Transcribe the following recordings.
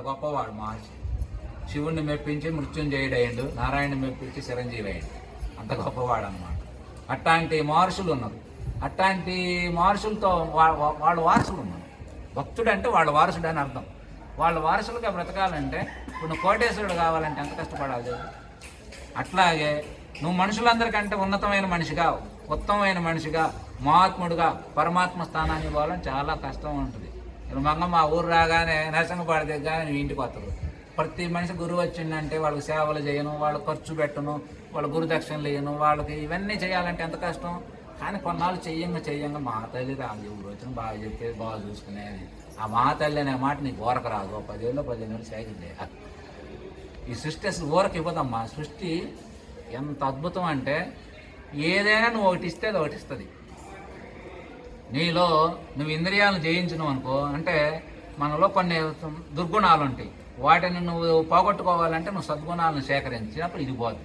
గొప్పవాడు మహర్షి. శివుణ్ణి మెప్పించి మృత్యుంజయుడయ్యండు, నారాయణని మెప్పించి చిరంజీవి అయ్యండు. అంత గొప్పవాడు అనమాట. అట్లాంటి మహర్షులు ఉన్నారు. అట్లాంటి మహర్షులతో వాళ్ళ వారసులు ఉన్నారు. భక్తుడు అంటే వాళ్ళ వారసుడు అని అర్థం. వాళ్ళ వారసులుగా బ్రతకాలంటే ఇప్పుడు నువ్వు కోటేశ్వరుడు కావాలంటే ఎంత కష్టపడాలి. అట్లాగే నువ్వు మనుషులందరికంటే ఉన్నతమైన మనిషిగా, ఉత్తమమైన మనిషిగా, మహాత్ముడుగా పరమాత్మ స్థానాన్ని పోవాలని చాలా కష్టం ఉంటుంది. ఇప్పుడు మంగమ్మ ఊరు రాగానే నరసింహపాడి దగ్గర నువ్వు ఇంటికి వస్తారు. ప్రతి మనిషి గురువు వచ్చిందంటే వాళ్ళకి సేవలు చేయను, వాళ్ళు ఖర్చు పెట్టను, వాళ్ళ గురుదక్షిణలు వేయను, వాళ్ళకి ఇవన్నీ చేయాలంటే ఎంత కష్టం. కానీ కొన్నాళ్ళు చెయ్యంగా మా తల్లి రాదు, ఊరు వచ్చిన బాగా చెప్పేది, బాగా చూసుకునేది. ఆ మా తల్లి అనే మాట నీకు ఊరకు రాదు. 10 ఏళ్ళు సైకిల్ చేయాలి. ఈ సృష్టి అసలు ఊరకు ఇవ్వదమ్మా. సృష్టి ఎంత అద్భుతం అంటే ఏదైనా నువ్వు ఒకటి ఇస్తే అది ఒకటి ఇస్తుంది. నీలో నువ్వు ఇంద్రియాలను జయించినావు అనుకో, అంటే మనలో కొన్ని దుర్గుణాలు ఉంటాయి. వాటిని నువ్వు పోగొట్టుకోవాలంటే నువ్వు సద్గుణాలను సేకరించినప్పుడు ఇది పోదు.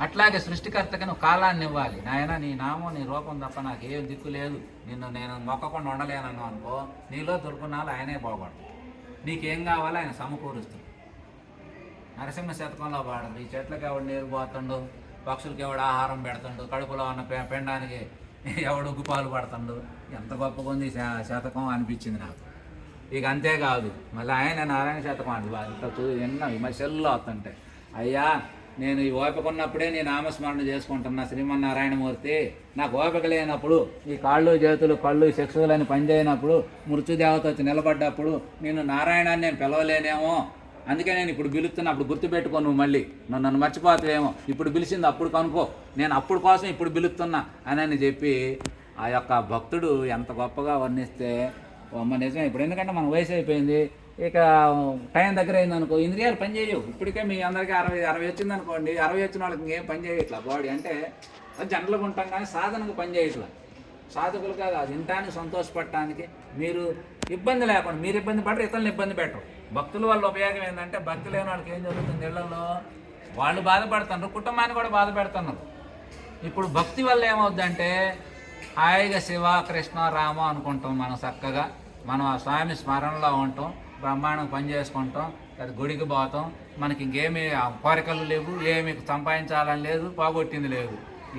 అట్లాగే సృష్టికర్తకి నువ్వు కాలాన్ని ఇవ్వాలి. నాయన నీ నామం నీ రూపం తప్ప నాకు ఏం దిక్కు లేదు, నేను మొక్కకుండా ఉండలేనను అనుకో, నీలో దుర్గుణాలు ఆయనే పోగొడతాడు. నీకేం కావాలో ఆయన సమకూరుస్తాడు. నరసింహ శతకంలో పాడండి, ఈ చెట్లకి ఎవడు నీరు పోతుండు, పక్షులకి ఎవడు ఆహారం పెడుతుండు, కడుపులో ఉన్న పెండానికి ఎవడు గుపాలు పడుతుండు. ఎంత గొప్పగా ఉంది శతకం అనిపించింది నాకు. ఇక అంతేకాదు మళ్ళీ ఆయన నారాయణ శతకం అండి. ఇంత ఎన్నో ఈ మధ్యలో వస్తుంటే, అయ్యా నేను ఈ ఓపిక ఉన్నప్పుడే నేను నామస్మరణ చేసుకుంటున్నా శ్రీమన్నారాయణమూర్తి. నాకు ఓపిక లేనప్పుడు ఈ కాళ్ళు చేతులు కళ్ళు చక్షువులని పనిచేయనప్పుడు మృత్యుదేవత వచ్చి నిలబడ్డప్పుడు నేను నారాయణాన్ని నేను పిలవలేనేమో, అందుకే నేను ఇప్పుడు పిలుస్తున్నా. అప్పుడు గుర్తుపెట్టుకో, నువ్వు మళ్ళీ నన్ను మర్చిపోతావేమో, ఇప్పుడు పిలిచింది అప్పుడు కనుకో, నేను అప్పుడు కోసం ఇప్పుడు పిలుస్తున్నా అని చెప్పి ఆ యొక్క భక్తుడు ఎంత గొప్పగా వర్ణిస్తే అమ్మ నిజమే. ఇప్పుడు ఎందుకంటే మన వయసు అయిపోయింది, ఇక టైం దగ్గర అయిందనుకో, ఇంద్రియాలు పని చేయవు. ఇప్పటికే మీ అందరికీ 60 వచ్చింది అనుకోండి, 60 వచ్చిన వాళ్ళకి ఇంకేం పని చేయట్లా. బాడీ అంటే జనరల్గా ఉంటాం కానీ సాధనకు పని చేయట్లా. సాధకులు కాదు, అది వినటానికి సంతోషపడటానికి మీరు ఇబ్బంది లేకుండా మీరు ఇబ్బంది పడరు, ఇతరులను ఇబ్బంది పెట్టరు. భక్తుల వల్ల ఉపయోగం ఏంటంటే భక్తి లేని వాళ్ళకి ఏం జరుగుతుంది, ఇళ్లలో వాళ్ళు బాధపడుతున్నారు, కుటుంబాన్ని కూడా బాధ పెడుతున్నారు. ఇప్పుడు భక్తి వల్ల ఏమవుద్దంటే హాయిగా శివ కృష్ణ రామ అనుకుంటాం. మనం చక్కగా మనం ఆ స్వామి స్మరణలో ఉంటాం, బ్రహ్మాండం పని చేసుకుంటాం, అది గుడికి పోతాం. మనకి ఇంకేమీ కోరికలు లేవు, ఏమి సంపాదించాలని లేదు, పోగొట్టింది లేదు.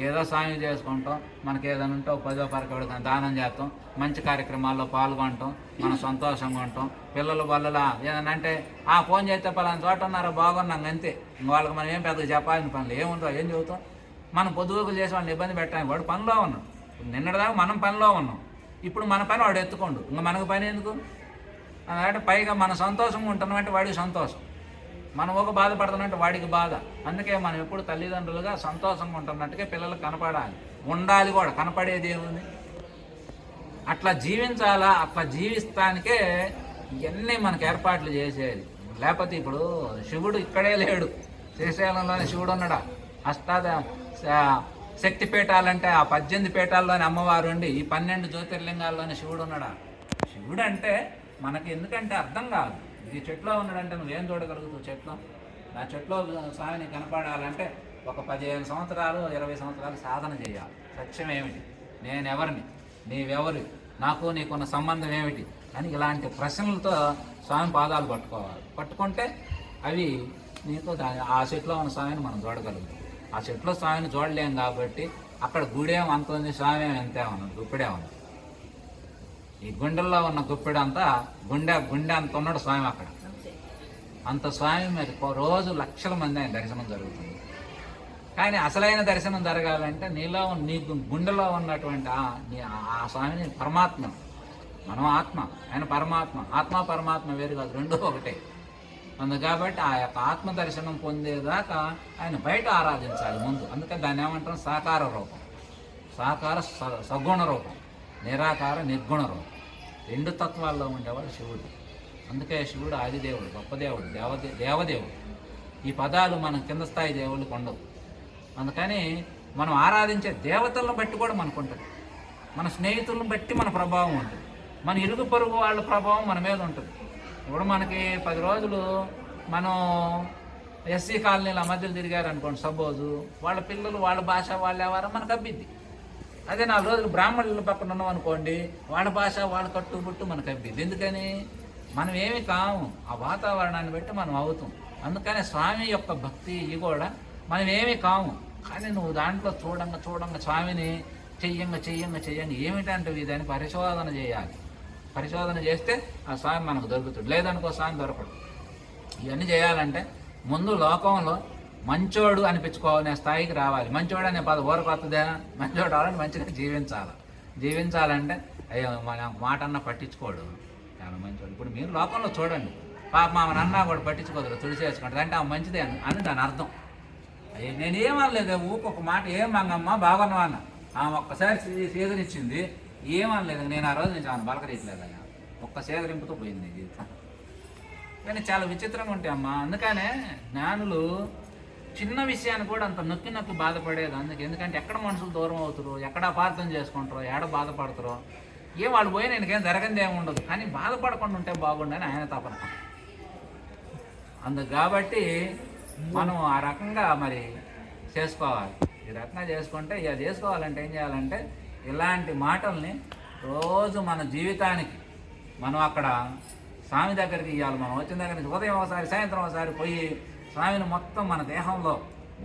ఏదో స్వామి చేసుకుంటాం. మనకి ఏదైనా ఉంటే 10వ పరకబడి దానం చేస్తాం, మంచి కార్యక్రమాల్లో పాల్గొంటాం, మనం సంతోషంగా ఉంటాం. పిల్లలు వల్ల ఏదైనా అంటే ఫోన్ చేస్తే పలానా చోట ఉన్నారో బాగున్నాం అంతే. వాళ్ళకి మనం ఏం పెద్దగా చెప్పాల్సిన పనులు ఏముందో ఏం చెబుతాం. మనం పొద్దుగోకులు చేసి వాళ్ళని ఇబ్బంది పెట్టడానికి వాడు పనిలో ఉన్నాం. నిన్నటిదాకా మనం పనిలో ఉన్నాం, ఇప్పుడు మన పని వాడు ఎత్తుకోండు, ఇంకా మనకు పని ఎందుకు అంటే. పైగా మన సంతోషంగా ఉంటున్నామంటే వాడికి సంతోషం, మనం ఒక బాధపడుతున్నట్టు వాడికి బాధ. అందుకే మనం ఎప్పుడు తల్లిదండ్రులుగా సంతోషంగా ఉంటున్నట్టుగా పిల్లలకు కనపడాలి, ఉండాలి కూడా. కనపడేది ఏముంది, అట్లా జీవించాలా. అట్లా జీవిస్తానికే ఇవన్నీ మనకు ఏర్పాట్లు చేసేది. లేకపోతే ఇప్పుడు శివుడు ఇక్కడే లేడు, శ్రీశైలంలోనే శివుడు ఉన్నాడా. శక్తి పీఠాలంటే ఆ 18 పీఠాల్లోని అమ్మవారు ఉండి ఈ 12 జ్యోతిర్లింగాల్లోనే శివుడు ఉన్నాడా. శివుడు అంటే మనకి ఎందుకంటే అర్థం కాదు. ఈ చెట్లో ఉన్నాడంటే నువ్వేం చూడగలుగుతావు చెట్లో. నా చెట్లో స్వామిని కనపడాలంటే ఒక 15 సంవత్సరాలు 20 సంవత్సరాలు సాధన చేయాలి. సత్యం ఏమిటి, నేనెవరిని, నీవెవరు, నాకు నీకున్న సంబంధం ఏమిటి అని ఇలాంటి ప్రశ్నలతో స్వామి పాదాలు పట్టుకోవాలి. పట్టుకుంటే అవి నీకు ఆ చెట్లో ఉన్న స్వామిని మనం చూడగలుగుతాం. ఆ చెట్లో స్వామిని చూడలేం కాబట్టి అక్కడ గుడేం అంత ఉంది, స్వామి ఎంతే ఉన్నాడు, గుప్పిడే ఉంది. ఈ గుండెల్లో ఉన్న గుప్పిడి అంతా గుండె అంత ఉన్నాడు స్వామి అక్కడ. అంత స్వామి మరి రోజు లక్షల మంది ఆయన దర్శనం జరుగుతుంది. కానీ అసలైన దర్శనం జరగాలంటే నీలో నీ గుండెలో ఉన్నటువంటి ఆ స్వామిని పరమాత్మ. మనం ఆత్మ, ఆయన పరమాత్మ. ఆత్మ పరమాత్మ వేరు కాదు, రెండూ ఒకటే. కాబట్టి ఆ యొక్క ఆత్మ దర్శనం పొందేదాకా ఆయన బయట ఆరాధించాలి ముందు. అందుకని దాన్ని ఏమంటాం, సాకార రూపం, సాకార సగుణ రూపం, నిరాకార నిర్గుణ రూపం. 2 తత్వాల్లో ఉండేవాడు శివుడు. అందుకే శివుడు ఆదిదేవుడు, గొప్ప దేవుడు, దేవదేవుడు. ఈ పదాలు మన కింద స్థాయి దేవుళ్ళకి ఉండవు. అందుకని మనం ఆరాధించే దేవతలను బట్టి కూడా మనకు ఉంటుంది, మన స్నేహితులను బట్టి మన ప్రభావం ఉంటుంది, మన ఇరుగు పొరుగు వాళ్ళ ప్రభావం మన మీద ఉంటుంది. ఇప్పుడు మనకి 10 రోజులు మనం ఎస్సీ కాలనీల మధ్యలో తిరిగారు అనుకోండి, సపోజు వాళ్ళ పిల్లలు వాళ్ళ భాష వాళ్ళ వ్యవహారం మనకు అబ్బిద్ది. అదే 4 రోజులు బ్రాహ్మణుల పక్కన ఉన్నాం అనుకోండి, వాళ్ళ భాష వాళ్ళ కట్టుబుట్టు మనకు అబ్బిద్ది. ఎందుకని మనం ఏమి కాము, ఆ వాతావరణాన్ని బట్టి మనం అవుతాం. అందుకని స్వామి యొక్క భక్తి ఇది కూడా మనం ఏమి కాము. కానీ నువ్వు దాంట్లో చూడంగా స్వామిని చెయ్యంగా ఏమిటంటే ఇదని పరిశోధన చేయాలి. పరిశోధన చేస్తే ఆ స్వామి మనకు దొరుకుతుంది, లేదనుకో స్వామి దొరకడు. ఇవన్నీ చేయాలంటే ముందు లోకంలో మంచోడు అనిపించుకోవాలనే స్థాయికి రావాలి. మంచోడు అనే పద ఊరకొత్తదేనా? మంచోడు అవ్వాలని మంచిగా జీవించాలంటే అయ్యో మన మాట అన్న పట్టించుకోడు, చాలా మంచోడు. ఇప్పుడు మీరు లోకంలో చూడండి, పాప మా అన్నా కూడా పట్టించుకోదు, తుడిచేసుకుంటుంది అంటే ఆ మంచిదే అని దాని అర్థం. నేనేమనలేదు, ఊకొక మాట ఏం మంగమ్మ బాగున్నావా అన్న, ఆమె ఒక్కసారి సీజన్ ఇచ్చింది, ఏమనలేదు. నేను ఆ రోజు నుంచి ఆమె బలకరీయట్లేదు అన్న, ఒక్క సేదరింపుతో పోయింది జీవితం. కానీ చాలా విచిత్రంగా ఉంటాయి అమ్మ. అందుకనే జ్ఞానులు చిన్న విషయాన్ని కూడా అంత నొక్కి బాధపడేది అందుకే. ఎందుకంటే ఎక్కడ మనుషులు దూరం అవుతారు, ఎక్కడ అపార్థం చేసుకుంటారో, ఎక్కడ బాధపడతారో, వాళ్ళు పోయి నేనకేం జరగంది ఏమి ఉండదు, కానీ బాధపడకుండా ఉంటే బాగుండని ఆయన తపన. అందుకు కాబట్టి మనం ఆ రకంగా మరి చేసుకోవాలి. ఈ రకంగా చేసుకుంటే ఇక చేసుకోవాలంటే ఏం చేయాలంటే ఇలాంటి మాటల్ని రోజు మన జీవితానికి మనం అక్కడ స్వామి దగ్గరికి ఇవ్వాలి. మనం వచ్చిన దగ్గర నుంచి ఉదయం ఒకసారి సాయంత్రం ఒకసారి పోయి స్వామిని మొత్తం మన దేహంలో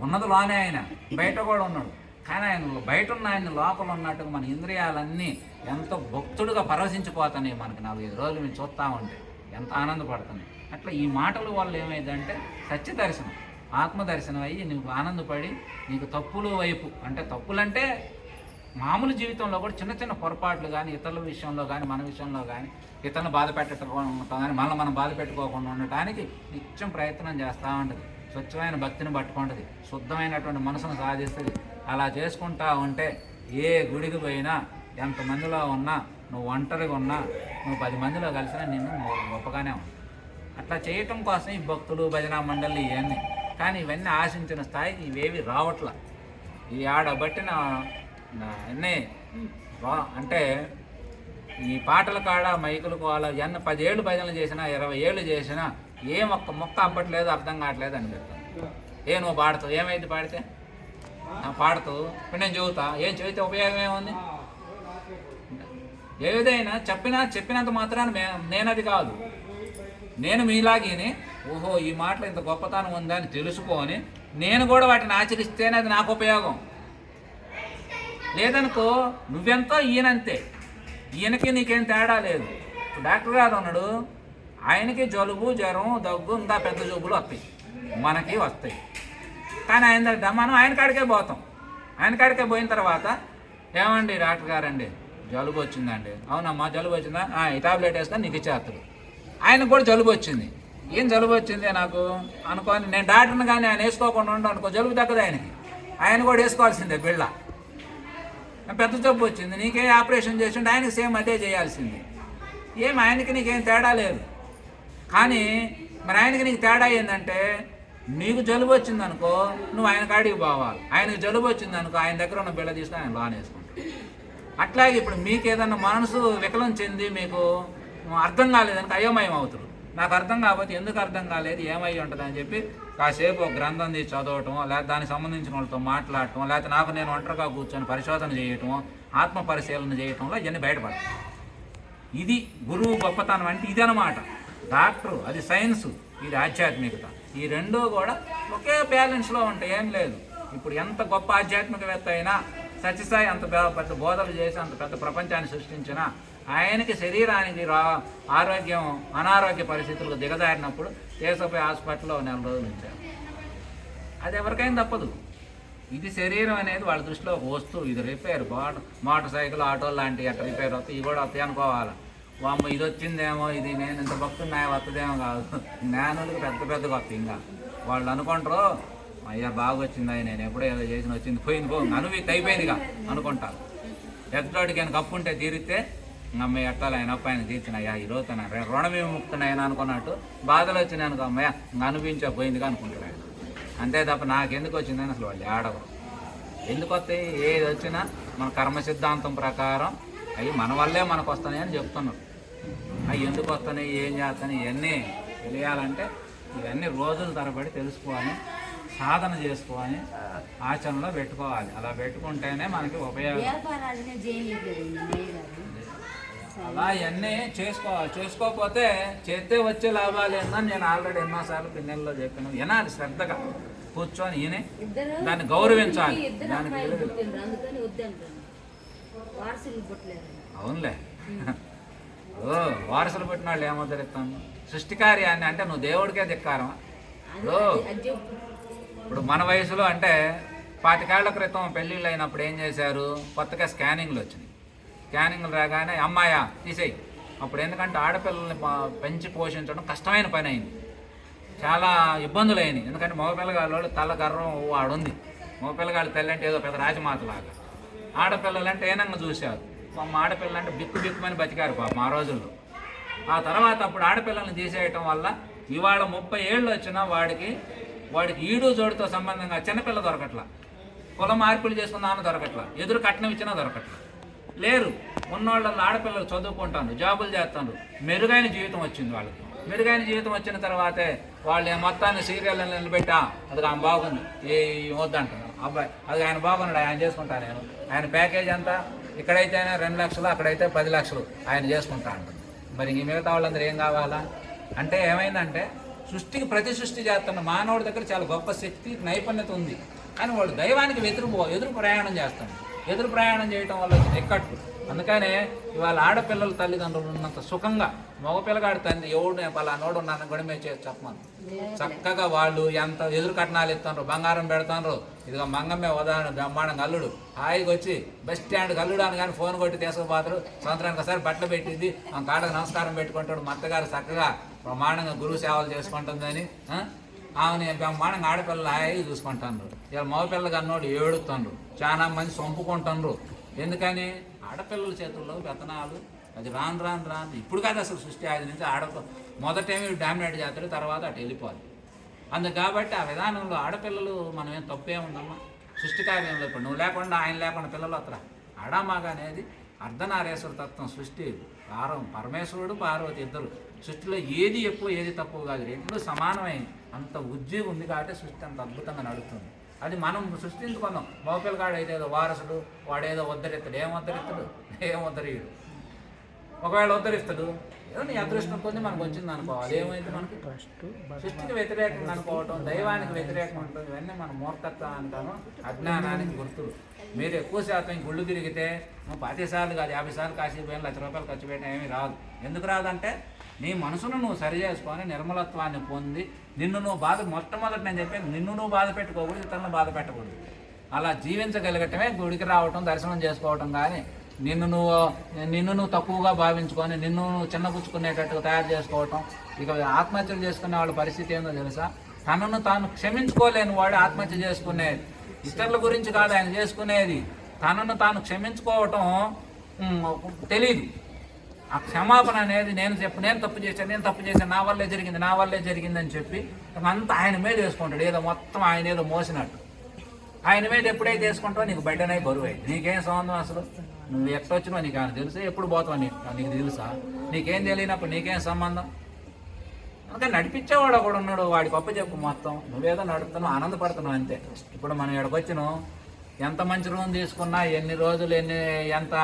ఉన్నదిలోనే ఆయన బయట కూడా ఉన్నాడు, కానీ ఆయన బయట ఉన్న ఆయన లోపల ఉన్నట్టుగా మన ఇంద్రియాలన్నీ ఎంతో భక్తుడుగా పరవశించిపోతాయి. మనకి 4-5 రోజులు మేము చూస్తూ ఉంటే ఎంత ఆనందపడుతుంది. అట్లా ఈ మాటల వల్ల ఏమైందంటే సత్య దర్శనం, ఆత్మదర్శనం అయ్యి నువ్వు ఆనందపడి నీకు తప్పులు వైపు అంటే తప్పులంటే మామూలు జీవితంలో కూడా చిన్న పొరపాట్లు కానీ ఇతరుల విషయంలో కానీ మన విషయంలో కానీ ఇతరులను బాధ పెట్టకుండా కానీ మనం బాధ పెట్టుకోకుండా ఉండటానికి నిత్యం ప్రయత్నం చేస్తూ ఉంటుంది. స్వచ్ఛమైన భక్తిని పట్టుకుంటుంది, శుద్ధమైనటువంటి మనసును సాధిస్తుంది. అలా చేసుకుంటా ఉంటే ఏ గుడికి పోయినా ఎంతమందిలో ఉన్నా నువ్వు ఒంటరిగా ఉన్నా నువ్వు 10 మందిలో కలిసినా నిన్ను గొప్పగానే ఉంది. అట్లా చేయటం కోసం ఈ భక్తులు భజన మండలి ఇవన్నీ, కానీ ఇవన్నీ ఆశించిన స్థాయికి ఇవేవి రావట్ల. ఈ ఆడబట్టిన అన్నీ అంటే ఈ పాటల కాడ మైకులు కోవాల ఇవన్నీ 10 ఏళ్ళు భజనలు చేసినా 20 ఏళ్ళు చేసినా ఏం ఒక్క మొక్క అవ్వట్లేదు, అర్థం కావట్లేదు అని చెప్తాను. నువ్వు పాడుతావు, ఏమైంది పాడితే పాడుతూ ఇప్పుడు నేను చెబుతా, ఏం చెబితే ఉపయోగం ఏముంది? ఏదైనా చెప్పినంత మాత్రాన నేనది కాదు. నేను మీలాగిని ఓహో ఈ మాటలో ఇంత గొప్పతనం ఉందని తెలుసుకొని నేను కూడా వాటిని ఆచరిస్తేనే అది నాకు ఉపయోగం. లేదనుకో నువ్వెంతో ఈయనంతే, ఈయనకి నీకేం తేడా లేదు. డాక్టర్ గారు ఉన్నాడు, ఆయనకి జలుబు జ్వరం దగ్గు ఇంకా పెద్ద జబ్బులు వస్తాయి, మనకి వస్తాయి. కానీ మనం ఆయన కాడికే పోతాం. ఆయన కాడికే పోయిన తర్వాత ఏమండి డాక్టర్ గారండి జలుబు వచ్చిందండి, అవునమ్మా జలుబు వచ్చిందా, ఈ టాబ్లెట్ వేసుకొని నీకు ఇచ్చేస్తాడు. ఆయనకు కూడా జలుబు వచ్చింది, ఏం జలుబు వచ్చింది నాకు అనుకోని నేను డాక్టర్ని కానీ ఆయన వేసుకోకుండా ఉండు అనుకో, జలుబు తగ్గదు ఆయనకి, ఆయన కూడా వేసుకోవాల్సిందే. బిళ్ళ పెద్ద జబ్బు వచ్చింది, నీకే ఆపరేషన్ చేసిండు, ఆయనకి సేమ్ అదే చేయాల్సింది. ఆయనకి నీకేం తేడా లేదు. కానీ మరి ఆయనకి నీకు తేడా ఏంటంటే నీకు జలుబు వచ్చింది అనుకో నువ్వు ఆయన కాడికి పోవాలి, ఆయనకు జలుబు వచ్చింది అనుకో ఆయన దగ్గర ఉన్న బిళ్ళ తీసుకొని ఆయన లోన్ వేసుకుంటాడు. అట్లాగే ఇప్పుడు మీకు ఏదన్నా మనసు వికలం చెంది మీకు అర్థం కాలేదనుకో అయోమయం అవుతారు. నాకు అర్థం కాకపోతే ఎందుకు అర్థం కాలేదు ఏమై ఉంటుంది అని చెప్పి కాసేపు ఒక గ్రంథం తీసి చదవటమో, లేకపోతే దానికి సంబంధించిన వాళ్ళతో మాట్లాడటం, లేకపోతే నాకు నేను ఒంటరిగా కూర్చొని పరిశోధన చేయటం, ఆత్మ పరిశీలన చేయటంలో ఇవన్నీ బయటపడతాయి. ఇది గురువు గొప్పతనం అంటే ఇది అనమాట. డాక్టరు అది సైన్సు, ఇది ఆధ్యాత్మికత. ఈ రెండూ కూడా ఒకే బ్యాలెన్స్లో ఉంటాయి, ఏం లేదు. ఇప్పుడు ఎంత గొప్ప ఆధ్యాత్మికవేత్త అయినా సత్యసాయి అంత పెద్ద బోధలు చేసి అంత పెద్ద ప్రపంచాన్ని సృష్టించినా ఆయనకి శరీరానికి ఆరోగ్యం అనారోగ్య పరిస్థితులకు దిగజారినప్పుడు కేశవపై హాస్పిటల్లో 4 రోజులు ఉంచారు. అది ఎవరికైనా తప్పదు. ఇది శరీరం అనేది వాళ్ళ దృష్టిలో ఒక వస్తువు, ఇది రిపేర్. మోటార్ సైకిల్ ఆటోలు లాంటివి అట్లా రిపేర్ అవుతాయి, ఇవి కూడా వస్తాయి అనుకోవాలి. అమ్మ ఇది వచ్చిందేమో, ఇది నేను ఇంత భక్తున్నా వస్తుందేమో కాదు. జ్ఞానులకు పెద్దగా వస్తాయి. ఇంకా వాళ్ళు అనుకుంటారు అయ్యా బాగా వచ్చింది, నేను ఎప్పుడో ఏదో చేసిన వచ్చింది పోయింది అనుభూతి అయిపోయిందిగా అనుకుంటారు. ఎద్దోడికి ఆయన కప్పు ఉంటే తీరితే అమ్మాయి ఎట్టాలి ఆయన అప్ప ఆయన తీర్చినయ్యా ఈరోజు తన రుణమేముక్తున్నాయని అనుకున్నట్టు బాధలు వచ్చినాయి అనుకో అమ్మయ్య అనిపించా పోయిందిగా అనుకుంటున్నాడు. అంతే తప్ప నాకెందుకు వచ్చిందని అసలు వాళ్ళు ఆడవు. ఎందుకు వస్తాయి? ఏది వచ్చినా మన కర్మ సిద్ధాంతం ప్రకారం అవి మన వల్లే మనకు వస్తున్నాయి అని చెప్తున్నారు. అవి ఎందుకు వస్తున్నాయి, ఏం చేస్తున్నాయి, ఇవన్నీ తెలియాలంటే ఇవన్నీ రోజుల తరబడి తెలుసుకోవాలి, సాధన చేసుకోవాలి, ఆచరణలో పెట్టుకోవాలి. అలా పెట్టుకుంటేనే మనకి ఉపయోగం. అలా ఇవన్నీ చేసుకోవాలి. చేసుకోకపోతే చేస్తే వచ్చే లాభాలు ఏందని నేను ఆల్రెడీ ఎన్నోసార్లు పిన్నెల్లో చెప్పాను. వినాలి శ్రద్ధగా కూర్చొని ఈయనే దాన్ని గౌరవించాలి. దానికి అవునులే, వారసులు పెట్టిన వాళ్ళు ఏమో ధరిస్తాను సృష్టికార్యాన్ని అంటే నువ్వు దేవుడికే ధిక్కారం. ఇప్పుడు మన వయసులో అంటే 25 ఏళ్ల క్రితం పెళ్ళిళ్ళు అయినప్పుడు ఏం చేశారు, కొత్తగా స్కానింగ్లు వచ్చినాయి. స్కానింగ్లు రాగానే అమ్మాయా తీసేయి. అప్పుడు ఎందుకంటే ఆడపిల్లల్ని పెంచి పోషించడం కష్టమైన పని అయింది, చాలా ఇబ్బందులు అయినాయి. ఎందుకంటే మగపిల్లగాళ్ళు తల గర్వం వాడుంది. మగపిల్లగాళ్ళు తల్లి అంటే ఏదో పెద్ద రాజమాతలాగా, ఆడపిల్లలంటే ఏనంగా చూశారు. ఆడపిల్లలంటే బిక్కు బిక్కుమని బతికారు పాపం ఆ రోజుల్లో. ఆ తర్వాత అప్పుడు ఆడపిల్లల్ని తీసేయటం వల్ల ఇవాళ 30 ఏళ్ళు వచ్చినా వాడికి ఈడు జోడితో సంబంధంగా చిన్నపిల్ల దొరకట్లా, కుల మార్పులు చేసుకుందామని దొరకట్లా, ఎదురు కట్నం ఇచ్చినా దొరకట్లా. లేరు ఉన్నోళ్ళ ఆడపిల్లలు చదువుకుంటాను, జాబులు చేస్తాను, మెరుగైన జీవితం వచ్చింది వాళ్ళకి. మెరుగైన జీవితం వచ్చిన తర్వాతే వాళ్ళు మొత్తాన్ని సీరియల్ నిలబెట్టా అది ఆమె బాగుంది ఏ వద్దంటాను. అబ్బాయి అది ఆయన బాగున్నాడు, ఆయన చేసుకుంటాను నేను, ఆయన ప్యాకేజ్ అంతా ఇక్కడైతే 2 లక్షలు అక్కడైతే 10 లక్షలు ఆయన చేసుకుంటా అంటుంది. మరి ఇంక మిగతా వాళ్ళందరూ ఏం కావాలా అంటే ఏమైందంటే సృష్టికి ప్రతి సృష్టి చేస్తున్న మానవుడి దగ్గర చాలా గొప్ప శక్తి నైపుణ్యత ఉంది, కానీ వాడు దైవానికి ఎదురు ప్రయాణం చేస్తాడు. ఎదురు ప్రయాణం చేయటం వల్ల ఎక్కట్లు. అందుకనే ఇవాళ ఆడపిల్లల తల్లిదండ్రులు ఉన్నంత సుఖంగా మగపిల్లగాడి తండ్రి ఎవడు పలానోడు నన్ను గొడవ చేసి చెప్పమని చక్కగా వాళ్ళు ఎంత ఎదురు కట్నాలు ఇస్తాను, బంగారం పెడతాను. ఇదిగో మంగమ్మే ఉదాహరణ బ్రహ్మాండంగా అల్లుడు హాయిగా వచ్చి బస్ స్టాండ్కి అల్లుడు అని కానీ ఫోన్ కొట్టి తీసుకుపోతాడు. సంవత్సరానికి ఒకసారి బట్టలు పెట్టింది, ఆ కాళ్ళకి నమస్కారం పెట్టుకుంటాడు. మత్తగారు చక్కగా బ్రహ్మాండంగా గురువు సేవలు చేసుకుంటుందని ఆమెని బ్రహ్మాండంగా ఆడపిల్లలు హాయిగా చూసుకుంటాను. ఇలా మగపిల్లలు కన్నోడు ఏడుతుండ్రు, చాలా మంది చంపుకుంటుండ్రు. ఎందుకని ఆడపిల్లల చేతుల్లో వ్యతనాలు అది రాను ఇప్పుడు కాదు అసలు సృష్టి ఆది నుంచి మొదటేమి డామినేట్ చేస్తాడు, తర్వాత అటు వెళ్ళిపోవాలి. అందుకు కాబట్టి ఆ విధానంలో ఆడపిల్లలు మనం ఏం తప్పేముందమ్మా సృష్టి కార్యంలో. ఇప్పుడు నువ్వు లేకుండా ఆయన లేకుండా పిల్లలు వస్తారా? ఆడామాగా అనేది అర్ధనారీశ్వర తత్వం సృష్టి. పరమేశ్వరుడు పార్వతి ఇద్దరు సృష్టిలో ఏది ఎక్కువ ఏది తక్కువ కాదు, రెండు సమానమైంది. అంత ఉద్యోగం ఉంది కాబట్టి సృష్టి అంత అద్భుతంగా నడుస్తుంది. అది మనం సృష్టించుకున్నాం. మగపిల్లగాడు అయితే ఏదో వారసుడు, వాడేదో ఉద్ధరిస్తాడు. ఏం ఉద్ధరీయుడు? ఒకవేళ ఉద్ధరిస్తాడు ఏదో నీ అదృష్టం కొంచెం మనకు వచ్చింది అనుకోవాలి. ఏమైంది మనకి సృష్టికి వ్యతిరేకంగా అనుకోవటం, దైవానికి వ్యతిరేకంగా ఉంటుంది. ఇవన్నీ మన మూర్ఖత్వం అంటాము, అజ్ఞానానికి గుర్తులు. మీరు ఎక్కువ శాతం గుళ్ళు తిరిగితే 10 సార్లు కాదు 50 సార్లు కాశీ పోయిన ₹1,00,000 ఖర్చు పెట్టినా ఏమీ రాదు. ఎందుకు రాదంటే నీ మనసును నువ్వు సరి చేసుకొని నిర్మలత్వాన్ని పొంది నిన్ను నువ్వు మొట్టమొదటి నేను చెప్పాను, నిన్ను నువ్వు బాధ పెట్టుకోకూడదు, ఇతరులను బాధ పెట్టకూడదు. అలా జీవించగలగటమే గుడికి రావటం, దర్శనం చేసుకోవటం. కానీ నిన్ను నువ్వు తక్కువగా భావించుకొని నిన్ను చిన్నపుచ్చుకునేటట్టుగా తయారు చేసుకోవటం. ఇక ఆత్మహత్యలు చేసుకునే వాళ్ళ పరిస్థితి ఏందో తెలుసా? తనను తాను క్షమించుకోలేని వాడు ఆత్మహత్య చేసుకునేది. ఇతరుల గురించి కాదు ఆయన చేసుకునేది, తనను తాను క్షమించుకోవటం తెలీదు. ఆ క్షమాపణ అనేది నేను తప్పు చేశాను, నా వల్లే జరిగింది అని చెప్పి అంతా ఆయన మీద వేసుకుంటాడు. ఏదో మొత్తం ఆయన ఏదో మోసినట్టు. ఆయన మీద ఎప్పుడైతే వేసుకుంటావో నీకు బయటనే బరువు అయింది. నీకేం సంబంధం అసలు? నువ్వు ఎక్కడొచ్చినావు నీకు ఆయన తెలుసు, ఎప్పుడు పోతావు నీకు తెలుసా? నీకేం తెలియనప్పుడు నీకేం సంబంధం? అందుకని నడిపించేవాడు ఒకడు ఉన్నాడు, వాడికి గొప్ప చెప్పు మొత్తం. నువ్వేదో నడుపుతున్నావు, ఆనందపడుతున్నావు అంతే. ఇప్పుడు మనం ఇక్కడికి వచ్చినావు, ఎంత మంచి రూమ్ తీసుకున్నా, ఎన్ని రోజులు ఎంత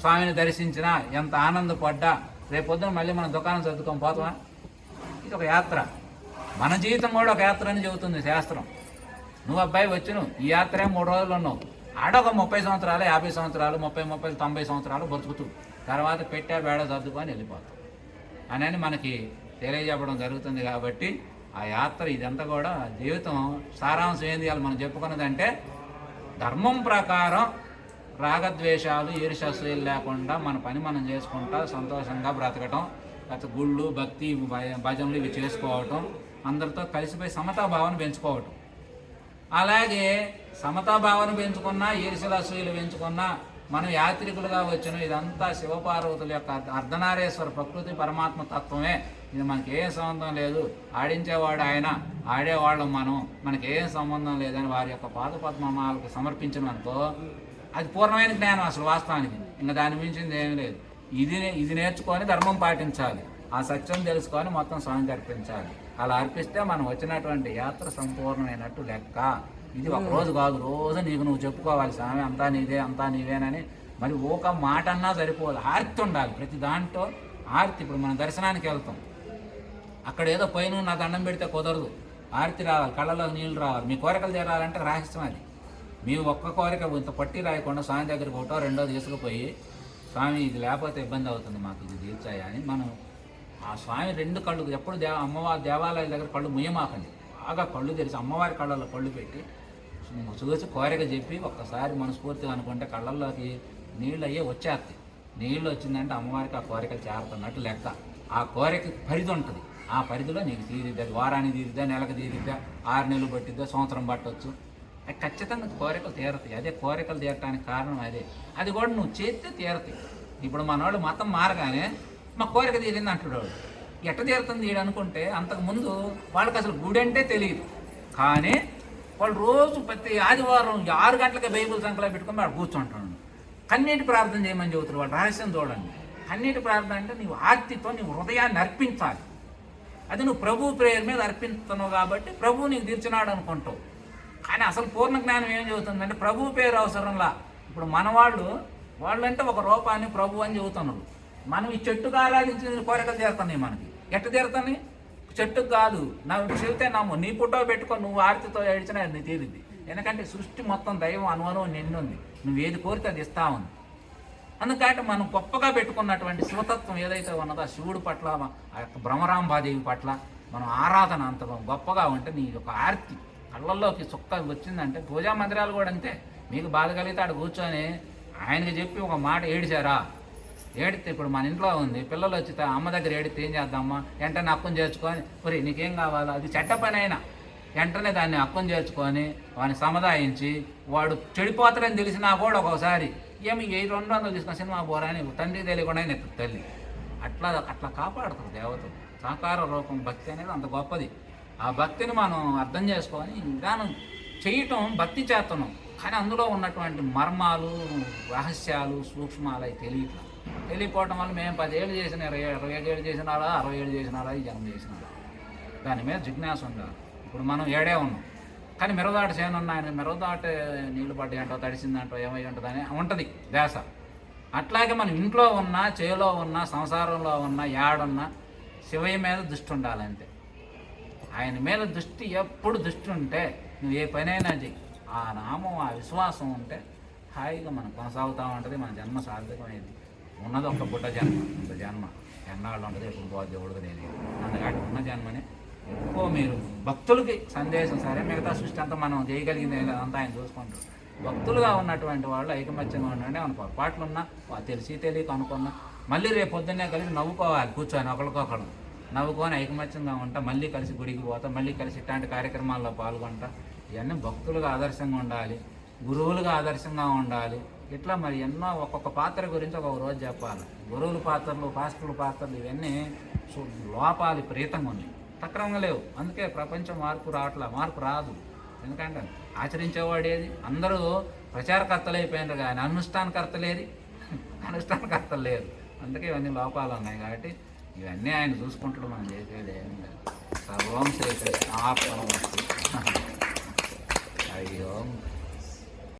స్వామిని దర్శించినా, ఎంత ఆనందపడ్డా, రేపొద్దున మళ్ళీ మనం దుకాణం సర్దుకొని పోతామా? ఇది ఒక యాత్ర. మన జీవితం కూడా ఒక యాత్ర అని చెబుతుంది శాస్త్రం. నువ్వు అబ్బాయి వచ్చినావు, ఈ యాత్రే 3 రోజులు ఉన్నావు. ఆడొక 30 సంవత్సరాలు 50 సంవత్సరాలు 30 90 సంవత్సరాలు బతుకుతూ తర్వాత పెట్టే బేడ సర్దుకొని వెళ్ళిపోతాం అని మనకి తెలియజెప్పడం జరుగుతుంది. కాబట్టి ఆ యాత్ర ఇదంతా కూడా జీవితం సారాంశం ఏంది మనం చెప్పుకున్నదంటే ధర్మం ప్రకారం రాగద్వేషాలు ఈర్ష్యాసూయలు లేకుండా మన పని మనం చేసుకుంటా సంతోషంగా బ్రతకటం, గుళ్ళు భక్తి భజనలు ఇవి చేసుకోవటం, అందరితో కలిసిపోయి సమతాభావాన్ని పెంచుకోవటం. అలాగే సమతాభావాన్ని పెంచుకున్నా ఈర్ష్యాసూయలు పెంచుకున్నా మనం యాత్రికులుగా వచ్చిన ఇదంతా శివపార్వతుల యొక్క అర్ధనారీశ్వర ప్రకృతి పరమాత్మ తత్వమే. ఇది మనకి ఏం సంబంధం లేదు, ఆడించేవాడు ఆయన, ఆడేవాళ్ళం మనం, మనకి ఏం సంబంధం లేదని వారి యొక్క పాదపద్మాలకు సమర్పించినంతో అది పూర్ణమైన జ్ఞానం అసలు వాస్తవానికి. ఇంకా దాని మించింది ఏమీ లేదు. ఇది నేర్చుకొని ధర్మం పాటించాలి, ఆ సత్యం తెలుసుకొని మొత్తం స్వామికి అర్పించాలి. అలా అర్పిస్తే మనం వచ్చినటువంటి యాత్ర సంపూర్ణమైనట్టు లెక్క. ఇది ఒక రోజు కాదు, రోజు నీకు నువ్వు చెప్పుకోవాలి స్వామి అంతా నీదే అంతా నీవేనని మరి ఒక మాట అన్నా సరిపోదు, ఆర్తి ఉండాలి ప్రతి దాంట్లో. ఆర్తి, ఇప్పుడు మనం దర్శనానికి వెళ్తాం, అక్కడ ఏదో పైన నా దండం పెడితే కుదరదు, ఆర్తి రావాలి, కళ్ళలో నీళ్ళు రావాలి. మీ కోరికలు తీరాలంటే రహస్యం అది. మీ ఒక్క కోరిక ఇంత పట్టి రాయకుండా స్వామి దగ్గరికి ఒకటో రెండో తీసుకుపోయి, స్వామి ఇది లేకపోతే ఇబ్బంది అవుతుంది మాకు, ఇది తీర్చాయా అని మనం ఆ స్వామి రెండు కళ్ళు ఎప్పుడు అమ్మవారి దేవాలయాల దగ్గర కళ్ళు ముయ్యమాకండి, బాగా కళ్ళు తెరిచి అమ్మవారి కళ్ళల్లో కళ్ళు పెట్టి చూసి కోరిక చెప్పి ఒక్కసారి మనస్ఫూర్తిగా అనుకుంటే కళ్ళల్లోకి నీళ్ళు అయ్యే వచ్చేస్తాయి. నీళ్ళు వచ్చిందంటే అమ్మవారికి ఆ కోరికలు చేరుతున్నట్టు లెక్క. ఆ కోరిక పరిధి ఉంటుంది, ఆ పరిధిలో నీకు తీరిద్దా, వారానికి తీరిద్దా, నెలకు తీరిద్దా, 6 నెలలు పట్టిద్దా, సంవత్సరం పట్టవచ్చు, అది ఖచ్చితంగా కోరికలు తీరతాయి. అదే కోరికలు తీరటానికి కారణం అదే. అది కూడా నువ్వు చేస్తే తీరతాయి. ఇప్పుడు మనవాళ్ళు మతం మారగానే మా కోరిక తీరింది అంటున్నాడు, ఎట్ట తీరుతుంది వీడు అనుకుంటే, అంతకుముందు వాళ్ళకి అసలు గుడి అంటే తెలియదు. కానీ వాళ్ళు రోజు ప్రతి ఆదివారం 6 గంటలకే బైబిల్ సంఖ్యలో పెట్టుకొని వాడు కూర్చుంటున్నాడు. కన్నీటి ప్రార్థన చేయమని చెబుతారు వాళ్ళు. రహస్యం చూడండి, కన్నీటి ప్రార్థన అంటే నీవు ఆర్తితో నీవు హృదయాన్ని అర్పించాలి. అది నువ్వు ప్రభు ప్రేయర్ మీద అర్పిస్తున్నావు కాబట్టి ప్రభువు నీకు తీర్చినాడు అనుకుంటావు. కానీ అసలు పూర్ణ జ్ఞానం ఏం చెబుతుందంటే ప్రభు పేరు అవసరంలా. ఇప్పుడు మన వాళ్ళంటే ఒక రూపాన్ని ప్రభు అని చెబుతున్నారు. మనం ఈ చెట్టుకు ఆరాధించిన కోరికలు తీరుతున్నాయి మనకి. ఎట్ట తీరుతాయి? చెట్టుకు కాదు, నాకు చెబితే నమ్ము, నీ పుట్టో పెట్టుకొని నువ్వు ఆర్తితో ఏడ్చినా నీ తీరుద్ది. ఎందుకంటే సృష్టి మొత్తం దైవం అనువనం నిన్నుంది, నువ్వు ఏది కోరితే అది ఇస్తా ఉంది. అందుకంటే మనం గొప్పగా పెట్టుకున్నటువంటి శివతత్వం ఏదైతే ఉన్నదో ఆ శివుడి పట్ల, ఆ యొక్క భ్రమరాంబాదేవి పట్ల మనం ఆరాధన అంత గొప్పగా ఉంటే నీ యొక్క ఆర్తి కళ్ళల్లోకి చుక్క వచ్చిందంటే, పూజా మందిరాలు కూడా అంతే. మీకు బాధ కలిగితే ఆడ కూర్చొని ఆయనకి చెప్పి ఒక మాట ఏడిచారా, ఏడితే ఇప్పుడు మన ఇంట్లో ఉంది, పిల్లలు వచ్చి అమ్మ దగ్గర ఏడితే ఏం చేద్దామా, వెంటనే అక్కం చేర్చుకొని మరి నీకేం కావాలో, అది చెడ్డ పని అయినా వెంటనే దాన్ని అక్కం చేర్చుకొని వాడిని సముదాయించి, వాడు చెడిపోతాడని తెలిసినా కూడా ఒక్కోసారి ఏమి 200 తీసుకున్న సినిమా పోరా అని తండ్రి తెలియకుండా నెత్తుంది తల్లి. అట్లా కాపాడుతుంది దేవతలు. సాకార రూపం భక్తి అనేది అంత గొప్పది. ఆ భక్తిని మనం అర్థం చేసుకొని విధానం చేయటం భక్తి చేస్తున్నాం. కానీ అందులో ఉన్నటువంటి మర్మాలు, రహస్యాలు, సూక్ష్మాలు అవి తెలియకపోవటం వల్ల మేము 10 ఏళ్ళు చేసిన, 25 ఏళ్ళు చేసినారా, 60 ఏళ్ళు చేసినారా, ఈ జన్మ చేసినారా, దాని మీద జిజ్ఞాస ఉండాలి. ఇప్పుడు మనం 7 ఉన్నాం, కానీ మిరదాట చేను ఉన్నాయని మిరదాట నీళ్లు పడ్డాయంటో తడిసిందంటో ఏమై ఉంటుంది అని ఉంటుంది దేశ. అట్లాగే మనం ఇంట్లో ఉన్నా, చేలో ఉన్నా, సంసారంలో ఉన్నా, ఏడున్నా శివయ్య మీద దృష్టి ఉండాలంతే. ఆయన మీద దృష్టి ఎప్పుడు దృష్టి ఉంటే నువ్వు ఏ పనైనా చెయ్యి. ఆ నామం, ఆ విశ్వాసం ఉంటే హాయిగా మనం కొనసాగుతూ ఉంటుంది. మన జన్మ సార్థకమైంది. ఉన్నది ఒక పుట్ట జన్మ, ఇంత జన్మ ఎన్నాళ్ళు ఉంటుంది, ఎప్పుడు పోతే దేవుడికి తెలియదు. అందుకని ఉన్న జన్మని ఎక్కువ మీరు భక్తులకి సందేశం. సరే మిగతా సృష్టి అంతా మనం చేయగలిగింది అంతా ఆయన చూసుకుంటారు. భక్తులుగా ఉన్నటువంటి వాళ్ళు ఐకమత్యంగా ఉండండి. మన పొరపాట్లు ఉన్నా తెలియక అనుకున్నా మళ్ళీ రేపు పొద్దున్నే కలిసి నవ్వుకోవాలి, కూర్చొని ఒకరికొకరు నవ్వుకొని ఐకమత్యంగా ఉంటా, మళ్ళీ కలిసి గుడికి పోతా, మళ్ళీ కలిసి ఇట్లాంటి కార్యక్రమాల్లో పాల్గొంటా. ఇవన్నీ భక్తులుగా ఆదర్శంగా ఉండాలి, గురువులుగా ఆదర్శంగా ఉండాలి. ఇట్లా మరి ఎన్నో ఒక్కొక్క పాత్ర గురించి ఒక్కొక్క రోజు చెప్పాలి. గురువుల పాత్రలు, పాస్టర్ల పాత్రలు ఇవన్నీ లోపాలు విపరీతంగా ఉన్నాయి, సక్రమంగా లేవు. అందుకే ప్రపంచం మార్పు రాదు. ఎందుకంటే ఆచరించేవాడేది, అందరూ ప్రచారకర్తలు అయిపోయినారు కానీ అనుష్ఠానకర్తలు లేరు. అందుకే ఇవన్నీ లోపాలు ఉన్నాయి. కాబట్టి ఇవన్నీ ఆయన చూసుకుంటాడు, మనం చేసేది ఏం లేదు. సర్వం శ్రీకృష్ణ. అయ్యో